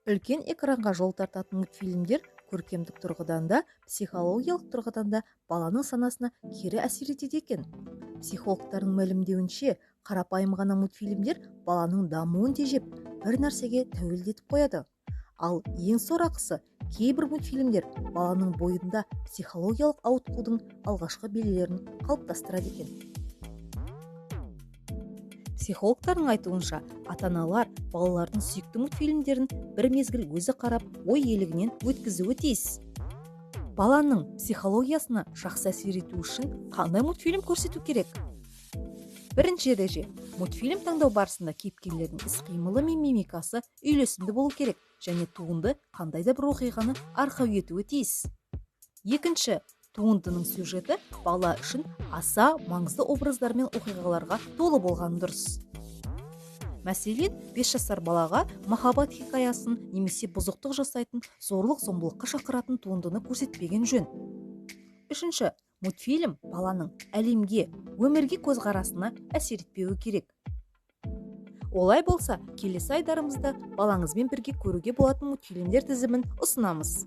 Үлкен экранға жол тартатын мультфильмдер көркемдік тұрғыдан да, психологиялық тұрғыдан да баланың санасына кері әсер етеді екен. Психологтардың мәлімдеуінше, қарапайым ғана мультфильмдер баланың дамуын тежеп, бір нәрсеге тәуелді етіп қояды. Ал ең сорақысы, кейбір мультфильмдер баланың бойында психологиялық ауытқудың алғашқы белгілерін қалыптастырады екен. Психологтардың айтуынша, ата-аналар балалардың сүйікті мультфильмдерін бір мезгіл өзі қарап, ой елігінен өткізуі тиіс. Баланың психологиясына жақсы әсер ету үшін қандай мультфильм көрсету керек? Бірінші ереже, мультфильм таңдау барысында кейіпкерлердің іс-қимылы мен мимикасы үйлесімді болу керек және туынды қандай да бір оқиғаны арқау етуі тиіс. Екінші, туындының сюжеті бала үшін аса маңызды образдар мен оқиғаларға толы болған дұрыс. Мәселен, 5 жасар балаға махаббат хикаясын немесе бұзықтық жасайтын, зорлық-зомбылыққа шақыратын туындыны көрсетпеген жөн. Үшінші, мультфильм баланың әлемге, өмірге көзқарасына әсер етпеуі керек. Олай болса, келесі айдарымызда балаңызбен бірге көруге болатын мультфильмдер тізімін ұсынамыз.